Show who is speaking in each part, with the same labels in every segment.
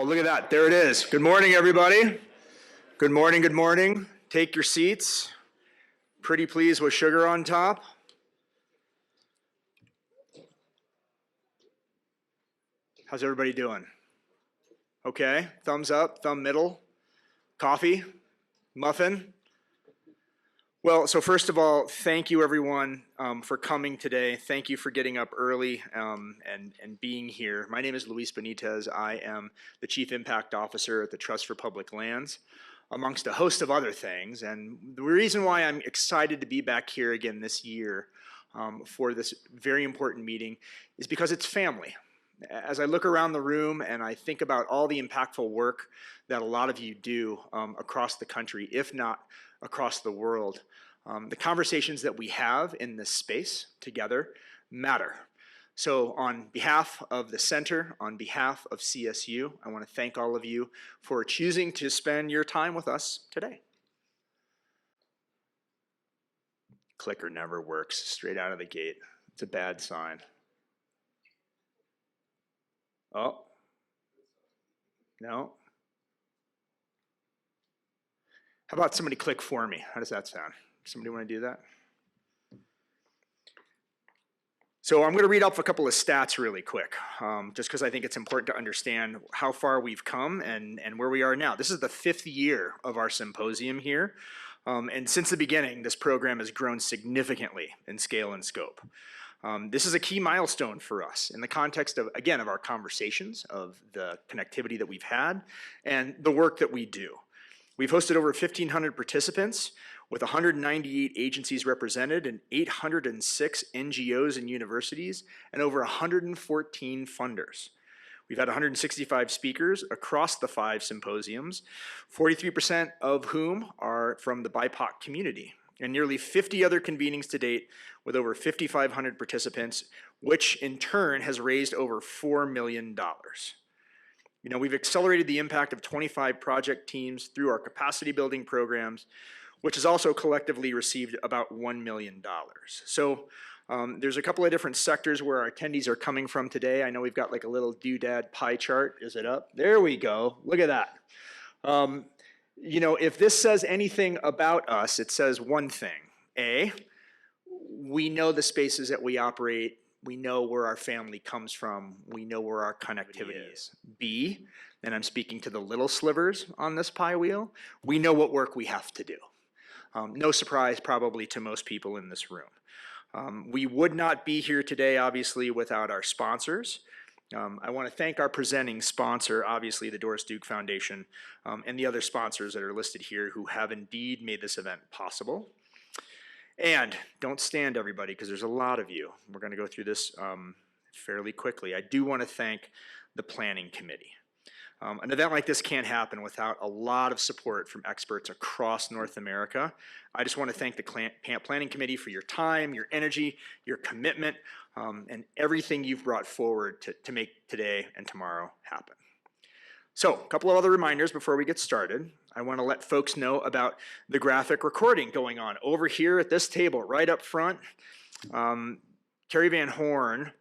Speaker 1: Oh, look at that. There it is. Good morning, everybody. Good morning, good morning. Take your seats. Pretty please with sugar on top. How's everybody doing? Okay, thumbs up, thumb middle. Coffee? Muffin? Well, so first of all, thank you everyone for coming today. Thank you for getting up early and being here. My name is Luis Benitez. I am the Chief Impact Officer at the Trust for Public Lands, amongst a host of other things. And the reason why I'm excited to be back here again this year for this very important meeting is because it's family. As I look around the room and I think about all the impactful work that a lot of you do across the country, if not across the world, the conversations that we have in this space together matter. So on behalf of the center, on behalf of CSU, I want to thank all of you for choosing to spend your time with us today. Clicker never works straight out of the gate. It's a bad sign. Oh, no. How about somebody click for me? How does that sound? Somebody want to do that? So I'm going to read off a couple of stats really quick, just because I think it's important to understand how far we've come and where we are now. This is the 5th year of our symposium here. And since the beginning, this program has grown significantly in scale and scope. This is a key milestone for us in the context of, again, of our conversations, of the connectivity that we've had, and the work that we do. We've hosted over 1,500 participants with 198 agencies represented and 806 NGOs and universities and over 114 funders. We've had 165 speakers across the 5 symposiums, 43% of whom are from the BIPOC community, and nearly 50 other convenings to date with over 5,500 participants, which in turn has raised over $4 million. You know, we've accelerated the impact of 25 project teams through our capacity building programs, which has also collectively received about $1 million. So there's a couple of different sectors where our attendees are coming from today. I know we've got like a little doodad pie chart. Is it up? There we go. Look at that. You know, if this says anything about us, it says one thing. A, we know the spaces that we operate. We know where our family comes from. We know where our connectivity is. B, and I'm speaking to the little slivers on this pie wheel, we know what work we have to do. No surprise probably to most people in this room. We would not be here today, obviously, without our sponsors. I want to thank our presenting sponsor, obviously the Doris Duke Foundation, and the other sponsors that are listed here who have indeed made this event possible. And don't stand, everybody, because there's a lot of you. We're going to go through this fairly quickly. I do want to thank the planning committee. An event like this can't happen without a lot of support from experts across North America. I just want to thank the planning committee for your time, your energy, your commitment, and everything you've brought forward to make today and tomorrow happen. So, a couple of other reminders before we get started. I want to let folks know about the graphic recording going on over here at this table, right up front. Carrie Van Horn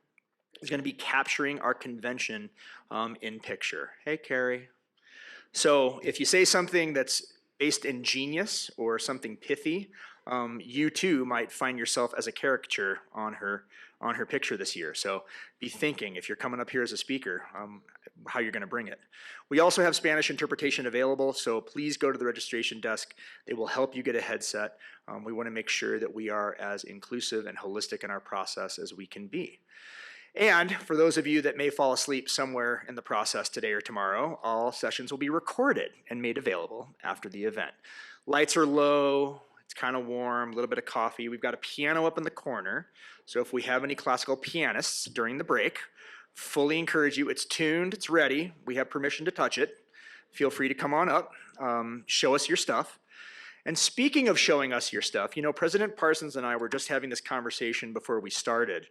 Speaker 1: is going to be capturing our convention in picture. Hey, Carrie. So, if you say something that's based in genius or something pithy, you too might find yourself as a caricature on her picture this year. So be thinking, if you're coming up here as a speaker, how you're going to bring it. We also have Spanish interpretation available, so please go to the registration desk. They will help you get a headset. We want to make sure that we are as inclusive and holistic in our process as we can be. And for those of you that may fall asleep somewhere in the process today or tomorrow, all sessions will be recorded and made available after the event. Lights are low. It's kind of warm, a little bit of coffee. We've got a piano up in the corner. So if we have any classical pianists during the break, fully encourage you. It's tuned, it's ready. We have permission to touch it. Feel free to come on up, show us your stuff. And speaking of showing us your stuff, you know, President Parsons and I were just having this conversation before we started.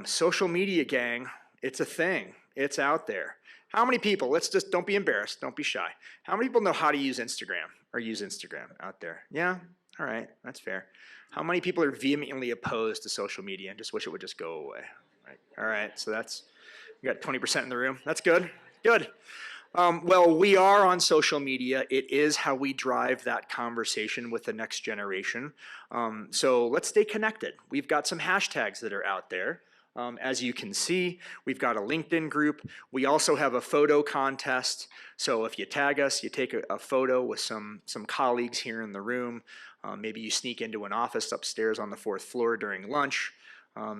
Speaker 1: Social media, gang, it's a thing. It's out there. How many people, let's just, don't be embarrassed, don't be shy. How many people know how to use Instagram or use Instagram out there? Yeah? All right, that's fair. How many people are vehemently opposed to social media and just wish it would just go away? Right. All right, so that's, we got 20% in the room. That's good, good. Well, we are on social media. It is how we drive that conversation with the next generation. So let's stay connected. We've got some hashtags that are out there. As you can see, we've got a LinkedIn group. We also have a photo contest. So if you tag us, you take a photo with some colleagues here in the room. Maybe you sneak into an office upstairs on the 4th floor during lunch,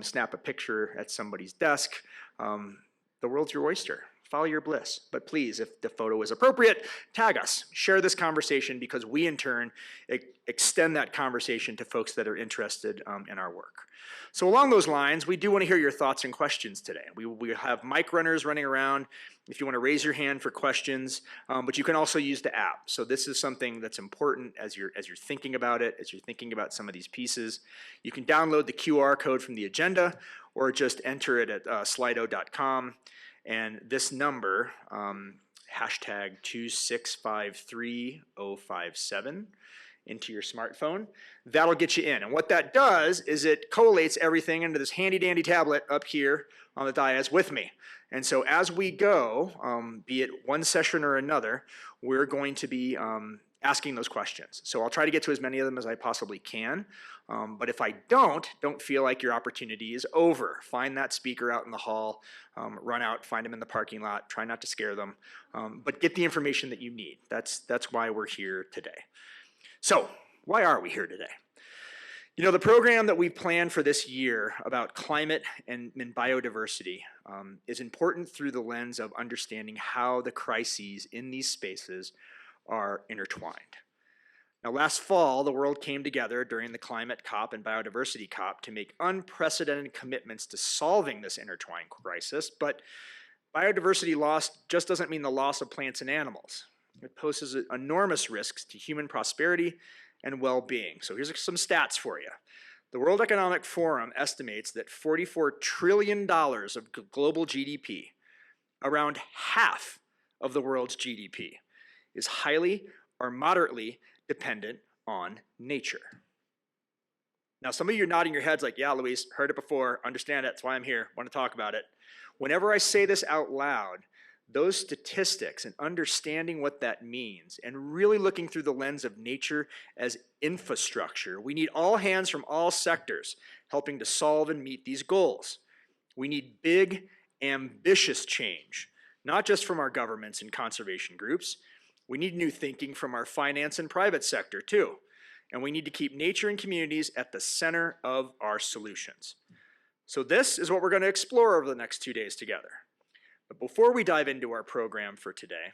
Speaker 1: snap a picture at somebody's desk. The world's your oyster. Follow your bliss. But please, if the photo is appropriate, tag us. Share this conversation because we, in turn, extend that conversation to folks that are interested in our work. So along those lines, we do want to hear your thoughts and questions today. We have mic runners running around if you want to raise your hand for questions, but you can also use the app. So this is something that's important as you're thinking about it, as you're thinking about some of these pieces. You can download the QR code from the agenda or just enter it at slido.com. And this number, hashtag 2653057, into your smartphone, that'll get you in. And what that does is it collates everything into this handy dandy tablet up here on the dais with me. And so as we go, be it one session or another, we're going to be asking those questions. So I'll try to get to as many of them as I possibly can. But if I don't feel like your opportunity is over. Find that speaker out in the hall, run out, find them in the parking lot, try not to scare them, but get the information that you need. That's why we're here today. So why are we here today? You know, the program that we planned for this year about climate and biodiversity is important through the lens of understanding how the crises in these spaces are intertwined. Now, last fall, the world came together during the Climate COP and Biodiversity COP to make unprecedented commitments to solving this intertwined crisis, but biodiversity loss just doesn't mean the loss of plants and animals. It poses enormous risks to human prosperity and well-being. So here's some stats for you. The World Economic Forum estimates that $44 trillion of global GDP, around half of the world's GDP, is highly or moderately dependent on nature. Now, some of you are nodding your heads like, yeah, Luis, heard it before, understand it, that's why I'm here, want to talk about it. Whenever I say this out loud, those statistics and understanding what that means and really looking through the lens of nature as infrastructure, we need all hands from all sectors helping to solve and meet these goals. We need big, ambitious change, not just from our governments and conservation groups. We need new thinking from our finance and private sector too. And we need to keep nature and communities at the center of our solutions. So this is what we're going to explore over the next 2 days together. But before we dive into our program for today,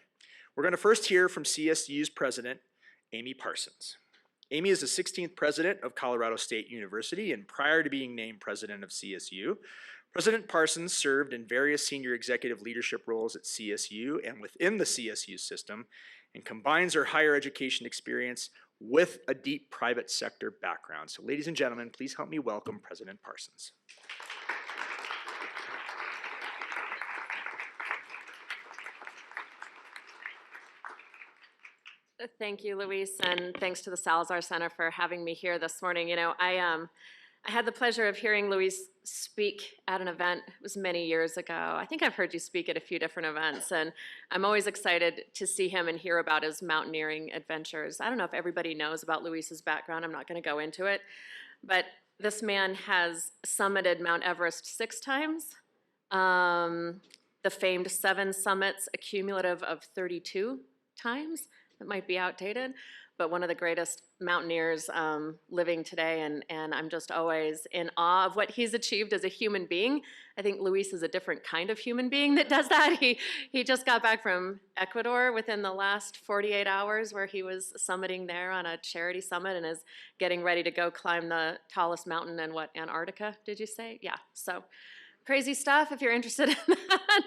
Speaker 1: we're going to first hear from CSU's President Amy Parsons. Amy is the 16th president of Colorado State University, and prior to being named president of CSU, President Parsons served in various senior executive leadership roles at CSU and within the CSU system, and combines her higher education experience with a deep private sector background. So ladies and gentlemen, please help me welcome President Parsons.
Speaker 2: Thank you, Luis, and thanks to the Salazar Center for having me here this morning. You know, I had the pleasure of hearing Luis speak at an event. It was many years ago. I think I've heard you speak at a few different events, and I'm always excited to see him and hear about his mountaineering adventures. I don't know if everybody knows about Luis's background. I'm not going to go into it, but this man has summited Mount Everest 6 times, the famed 7 summits, a cumulative of 32 times. It might be outdated, but one of the greatest mountaineers living today, and I'm just always in awe of what he's achieved as a human being. I think Luis is a different kind of human being that does that. He just got back from Ecuador within the last 48 hours where he was summiting there on a charity summit and is getting ready to go climb the tallest mountain in Antarctica, did you say? Yeah, so crazy stuff if you're interested in that.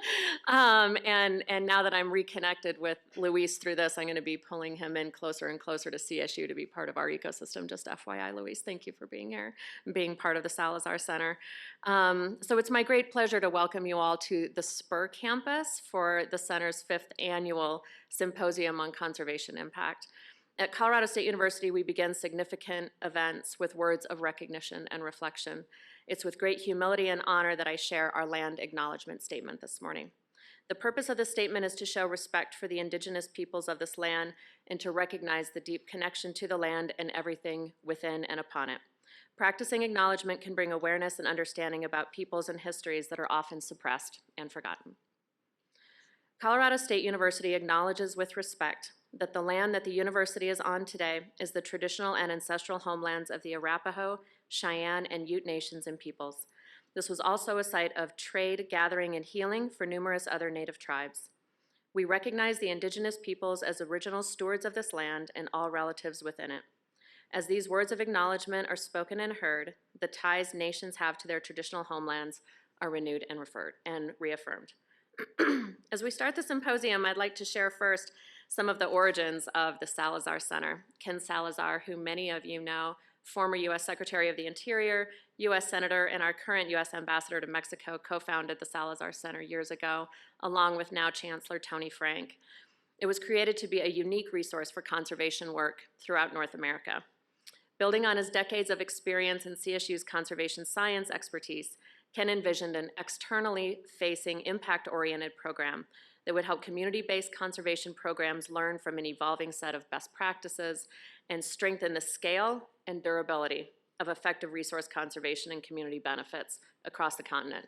Speaker 2: And now that I'm reconnected with Luis through this, I'm going to be pulling him in closer and closer to CSU to be part of our ecosystem. Just FYI, Luis, thank you for being here and being part of the Salazar Center. So it's my great pleasure to welcome you all to the Spur campus for the Center's 5th annual Symposium on Conservation Impact. At Colorado State University, we begin significant events with words of recognition and reflection. It's with great humility and honor that I share our land acknowledgement statement this morning. The purpose of this statement is to show respect for the indigenous peoples of this land and to recognize the deep connection to the land and everything within and upon it. Practicing acknowledgement can bring awareness and understanding about peoples and histories that are often suppressed and forgotten. Colorado State University acknowledges with respect that the land that the university is on today is the traditional and ancestral homelands of the Arapaho, Cheyenne, and Ute nations and peoples. This was also a site of trade, gathering, and healing for numerous other Native tribes. We recognize the indigenous peoples as original stewards of this land and all relatives within it. As these words of acknowledgement are spoken and heard, the ties nations have to their traditional homelands are renewed and reaffirmed. As we start the symposium, I'd like to share first some of the origins of the Salazar Center. Ken Salazar, who many of you know, former U.S. Secretary of the Interior, U.S. Senator, and our current U.S. Ambassador to Mexico, co-founded the Salazar Center years ago, along with now Chancellor Tony Frank. It was created to be a unique resource for conservation work throughout North America. Building on his decades of experience in CSU's conservation science expertise, Ken envisioned an externally facing, impact-oriented program that would help community-based conservation programs learn from an evolving set of best practices and strengthen the scale and durability of effective resource conservation and community benefits across the continent.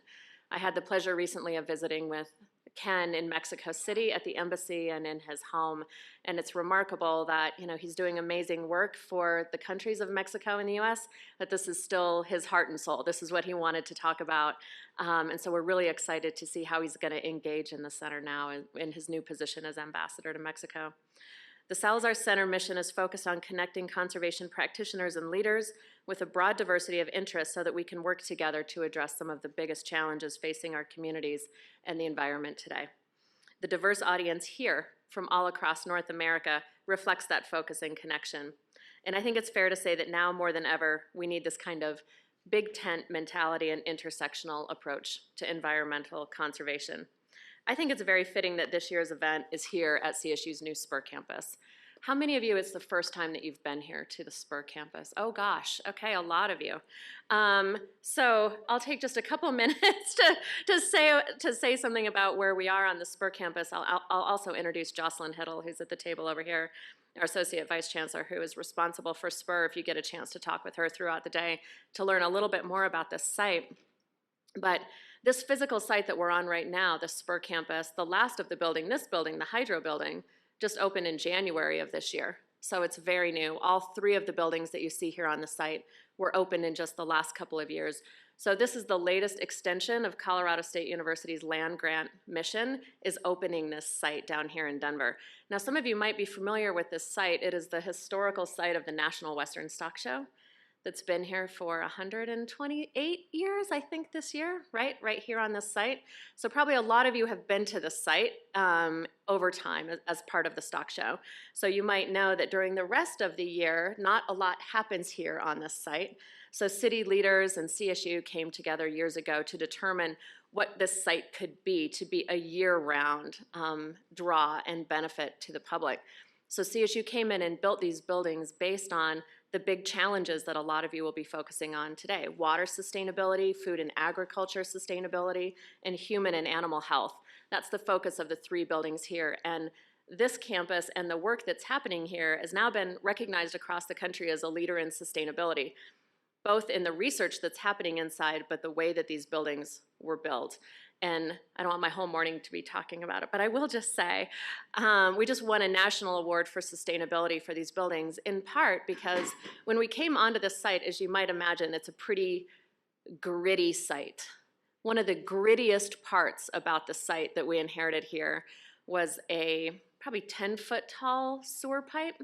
Speaker 2: I had the pleasure recently of visiting with Ken in Mexico City at the embassy and in his home, and it's remarkable that he's doing amazing work for the countries of Mexico and the U.S., but this is still his heart and soul. This is what he wanted to talk about, and so we're really excited to see how he's going to engage in the center now in his new position as ambassador to Mexico. The Salazar Center mission is focused on connecting conservation practitioners and leaders with a broad diversity of interests so that we can work together to address some of the biggest challenges facing our communities and the environment today. The diverse audience here from all across North America reflects that focus and connection. And I think it's fair to say that now more than ever, we need this kind of big tent mentality and intersectional approach to environmental conservation. I think it's very fitting that this year's event is here at CSU's new Spur campus. How many of you, it's the first time that you've been here to the Spur campus? Oh gosh, okay, a lot of you. So I'll take just a couple minutes to say something about where we are on the Spur campus. I'll also introduce Jocelyn Hiddle, who's at the table over here, our Associate Vice Chancellor, who is responsible for Spur, if you get a chance to talk with her throughout the day to learn a little bit more about this site. But this physical site that we're on right now, the Spur campus, the last of the building, this building, the Hydro building, just opened in January of this year. So it's very new. All three of the buildings that you see here on the site were opened in just the last couple of years. So this is the latest extension of Colorado State University's land grant mission, is opening this site down here in Denver. Now, some of you might be familiar with this site. It is the historical site of the National Western Stock Show that's been here for 128 years, I think, this year, right here on this site. So probably a lot of you have been to the site over time as part of the stock show. So you might know that during the rest of the year, not a lot happens here on this site. So city leaders and CSU came together years ago to determine what this site could be to be a year-round draw and benefit to the public. So CSU came in and built these buildings based on the big challenges that a lot of you will be focusing on today: water sustainability, food and agriculture sustainability, and human and animal health. That's the focus of the three buildings here. And this campus and the work that's happening here has now been recognized across the country as a leader in sustainability, both in the research that's happening inside, but the way that these buildings were built. And I don't want my whole morning to be talking about it, but I will just say we just won a national award for sustainability for these buildings, in part because when we came onto this site, as you might imagine, it's a pretty gritty site. One of the grittiest parts about the site that we inherited here was a probably 10-foot tall sewer pipe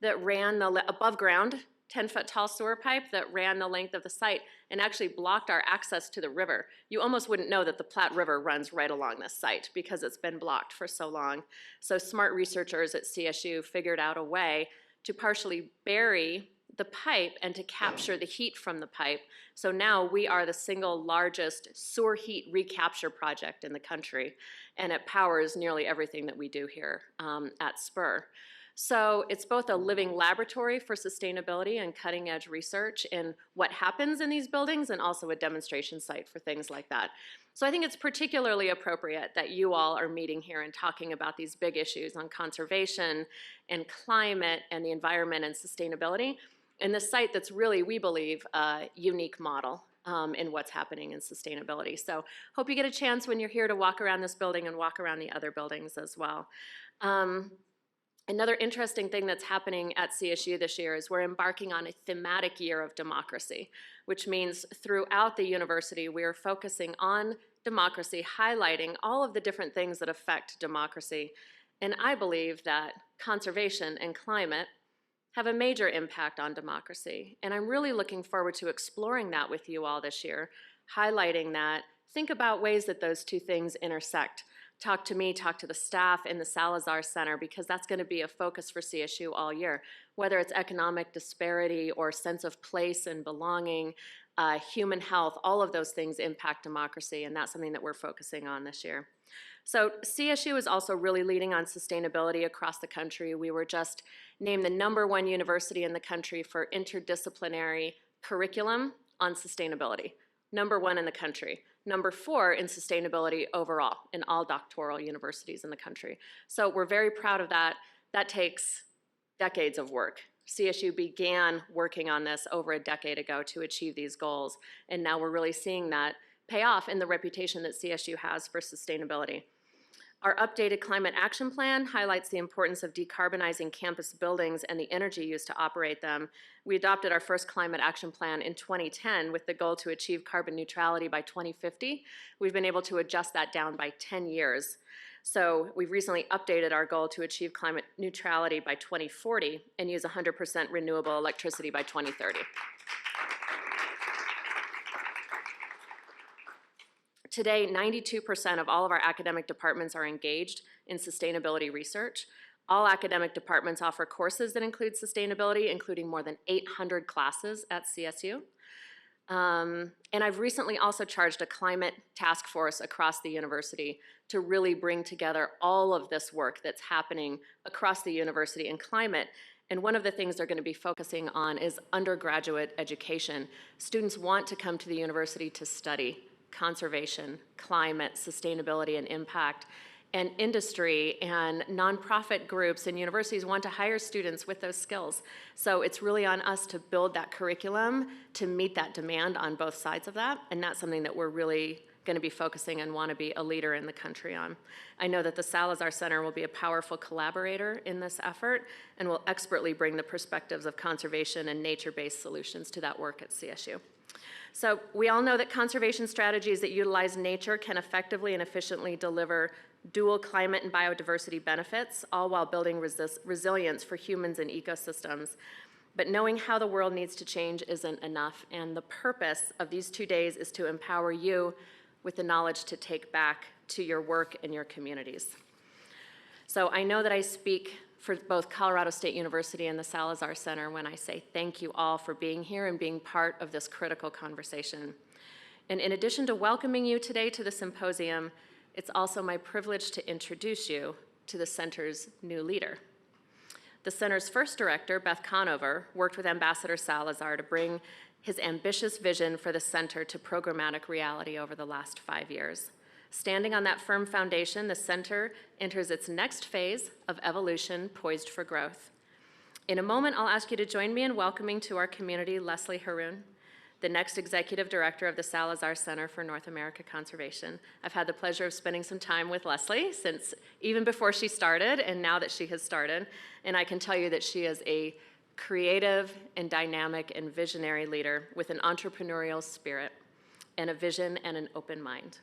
Speaker 2: that ran above ground, 10-foot tall sewer pipe that ran the length of the site and actually blocked our access to the river. You almost wouldn't know that the Platte River runs right along this site because it's been blocked for so long. So smart researchers at CSU figured out a way to partially bury the pipe and to capture the heat from the pipe. So now we are the single largest sewer heat recapture project in the country, and it powers nearly everything that we do here at Spur. So it's both a living laboratory for sustainability and cutting edge research in what happens in these buildings, and also a demonstration site for things like that. So I think it's particularly appropriate that you all are meeting here and talking about these big issues on conservation and climate and the environment and sustainability in this site that's really, we believe, a unique model in what's happening in sustainability. So hope you get a chance when you're here to walk around this building and walk around the other buildings as well. Another interesting thing that's happening at CSU this year is we're embarking on a thematic year of democracy, which means throughout the university we are focusing on democracy, highlighting all of the different things that affect democracy. And I believe that conservation and climate have a major impact on democracy. And I'm really looking forward to exploring that with you all this year, highlighting that. Think about ways that those two things intersect. Talk to me, talk to the staff in the Salazar Center, because that's going to be a focus for CSU all year. Whether it's economic disparity or sense of place and belonging, human health, all of those things impact democracy, and that's something that we're focusing on this year. So CSU is also really leading on sustainability across the country. We were just named the #1 university in the country for interdisciplinary curriculum on sustainability. #1 in the country. #4 in sustainability overall in all doctoral universities in the country. So we're very proud of that. That takes decades of work. CSU began working on this over a decade ago to achieve these goals, and now we're really seeing that pay off in the reputation that CSU has for sustainability. Our updated climate action plan highlights the importance of decarbonizing campus buildings and the energy used to operate them. We adopted our first climate action plan in 2010 with the goal to achieve carbon neutrality by 2050. We've been able to adjust that down by 10 years. So we've recently updated our goal to achieve climate neutrality by 2040 and use 100% renewable electricity by 2030. Today, 92% of all of our academic departments are engaged in sustainability research. All academic departments offer courses that include sustainability, including more than 800 classes at CSU. And I've recently also charged a climate task force across the university to really bring together all of this work that's happening across the university in climate. And one of the things they're going to be focusing on is undergraduate education. Students want to come to the university to study conservation, climate, sustainability, and impact. And industry and nonprofit groups and universities want to hire students with those skills. So it's really on us to build that curriculum to meet that demand on both sides of that. And that's something that we're really going to be focusing and want to be a leader in the country on. I know that the Salazar Center will be a powerful collaborator in this effort and will expertly bring the perspectives of conservation and nature-based solutions to that work at CSU. So we all know that conservation strategies that utilize nature can effectively and efficiently deliver dual climate and biodiversity benefits, all while building resilience for humans and ecosystems. But knowing how the world needs to change isn't enough, and the purpose of these 2 days is to empower you with the knowledge to take back to your work and your communities. So I know that I speak for both Colorado State University and the Salazar Center when I say thank you all for being here and being part of this critical conversation. And in addition to welcoming you today to the symposium, it's also my privilege to introduce you to the center's new leader. The center's first director, Beth Conover, worked with Ambassador Salazar to bring his ambitious vision for the center to programmatic reality over the last 5 years. Standing on that firm foundation, the center enters its next phase of evolution poised for growth. In a moment, I'll ask you to join me in welcoming to our community Leslie Harroun, the next executive director of the Salazar Center for North America Conservation. I've had the pleasure of spending some time with Leslie since even before she started and now that she has started, and I can tell you that she is a creative and dynamic and visionary leader with an entrepreneurial spirit and a vision and an open mind.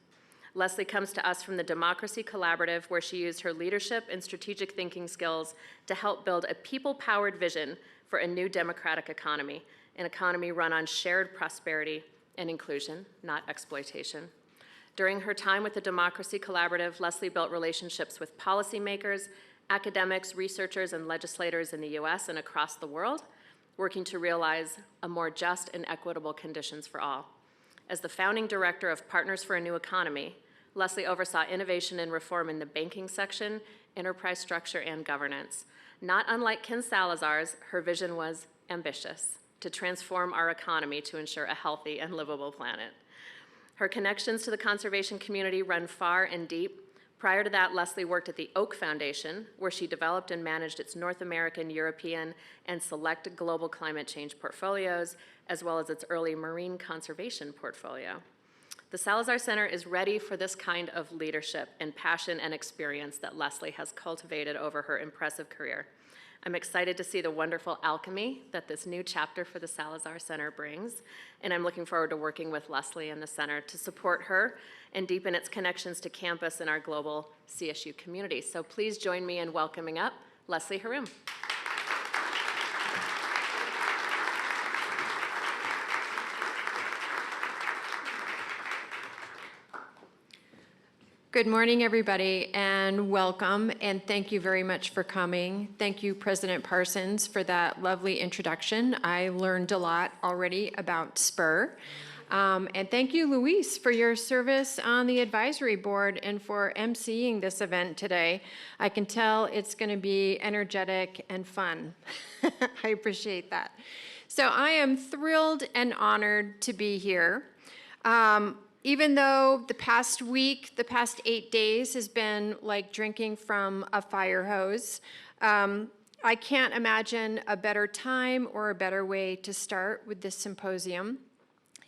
Speaker 2: Leslie comes to us from the Democracy Collaborative, where she used her leadership and strategic thinking skills to help build a people-powered vision for a new democratic economy, an economy run on shared prosperity and inclusion, not exploitation. During her time with the Democracy Collaborative, Leslie built relationships with policymakers, academics, researchers, and legislators in the US and across the world, working to realize a more just and equitable conditions for all. As the founding director of Partners for a New Economy, Leslie oversaw innovation and reform in the banking section, enterprise structure, and governance. Not unlike Ken Salazar's, her vision was ambitious, to transform our economy to ensure a healthy and livable planet. Her connections to the conservation community run far and deep. Prior to that, Leslie worked at the Oak Foundation, where she developed and managed its North American, European, and select global climate change portfolios, as well as its early marine conservation portfolio. The Salazar Center is ready for this kind of leadership and passion and experience that Leslie has cultivated over her impressive career. I'm excited to see the wonderful alchemy that this new chapter for the Salazar Center brings, and I'm looking forward to working with Leslie and the center to support her and deepen its connections to campus and our global CSU community. So please join me in welcoming up Leslie Harroun.
Speaker 3: Good morning, everybody, and welcome, and thank you very much for coming. Thank you, President Parsons, for that lovely introduction. I learned a lot already about SPUR. And thank you, Luis, for your service on the advisory board and for emceeing this event today. I can tell it's going to be energetic and fun. I appreciate that. So I am thrilled and honored to be here. Even though the past week, the past 8 days has been like drinking from a fire hose, I can't imagine a better time or a better way to start with this symposium.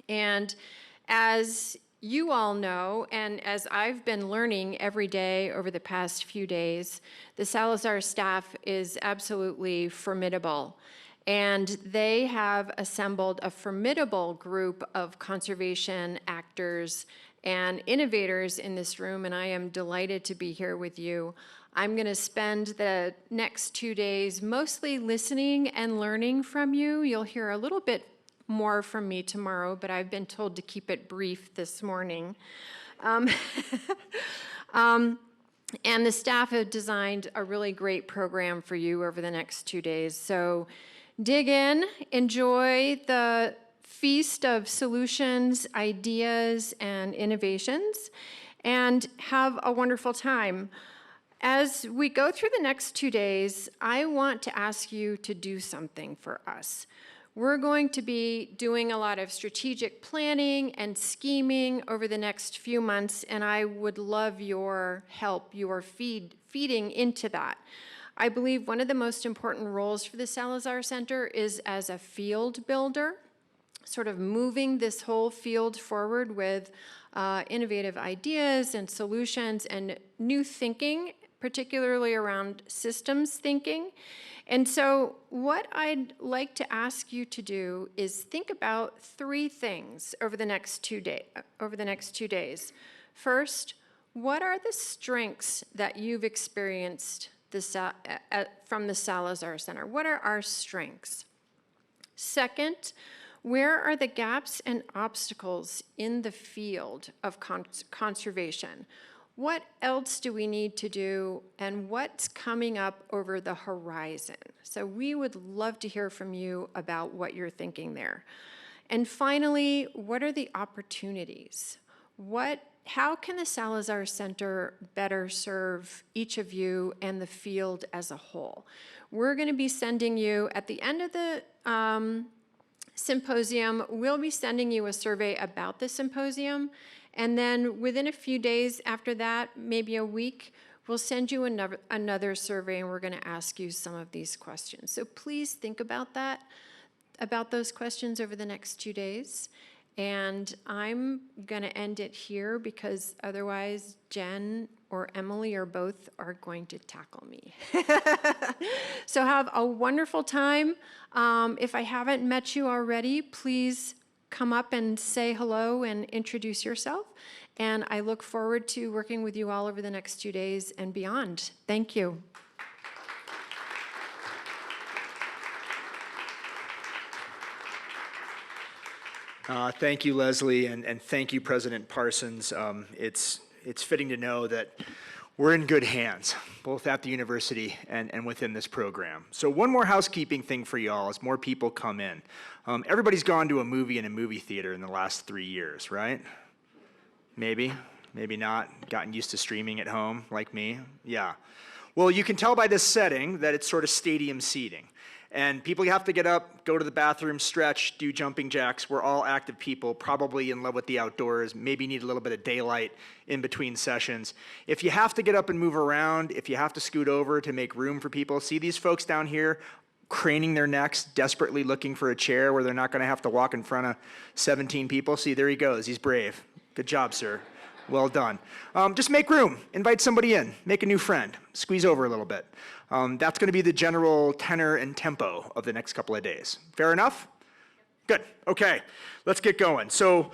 Speaker 3: And as you all know, and as I've been learning every day over the past few days, the Salazar staff is absolutely formidable. And they have assembled a formidable group of conservation actors and innovators in this room, and I am delighted to be here with you. I'm going to spend the next 2 days mostly listening and learning from you. You'll hear a little bit more from me tomorrow, but I've been told to keep it brief this morning. And the staff have designed a really great program for you over the next 2 days. So dig in, enjoy the feast of solutions, ideas, and innovations, and have a wonderful time. As we go through the next 2 days, I want to ask you to do something for us. We're going to be doing a lot of strategic planning and scheming over the next few months, and I would love your help, your feeding into that. I believe one of the most important roles for the Salazar Center is as a field builder, sort of moving this whole field forward with innovative ideas and solutions and new thinking, particularly around systems thinking. And so what I'd like to ask you to do is think about 3 things over the next 2 days. First, what are the strengths that you've experienced from the Salazar Center? What are our strengths? Second, where are the gaps and obstacles in the field of conservation? What else do we need to do, and what's coming up over the horizon? So we would love to hear from you about what you're thinking there. And finally, what are the opportunities? How can the Salazar Center better serve each of you and the field as a whole? We're going to be sending you, at the end of the symposium, we'll be sending you a survey about the symposium. And then within a few days after that, maybe a week, we'll send you another survey, and we're going to ask you some of these questions. So please think about that, about those questions over the next 2 days. And I'm going to end it here because otherwise Jen or Emily or both are going to tackle me. So have a wonderful time. If I haven't met you already, please come up and say hello and introduce yourself. And I look forward to working with you all over the next 2 days and beyond. Thank you.
Speaker 1: Thank you, Leslie, and thank you, President Parsons. It's fitting to know that we're in good hands, both at the university and within this program. So one more housekeeping thing for y'all as more people come in. Everybody's gone to a movie in a movie theater in the last 3 years, right? Maybe. maybe not. Gotten used to streaming at home, like me. Yeah. Well, you can tell by this setting that it's sort of stadium seating. And people have to get up, go to the bathroom, stretch, do jumping jacks. We're all active people, probably in love with the outdoors, maybe need a little bit of daylight in between sessions. If you have to get up and move around, if you have to scoot over to make room for people, see these folks down here craning their necks, desperately looking for a chair where they're not going to have to walk in front of 17 people? See, there he goes. He's brave. Good job, sir. Well done. Just make room. Invite somebody in. Make a new friend. Squeeze over a little bit. That's going to be the general tenor and tempo of the next couple of days. Fair enough? Good. Okay. Let's get going. So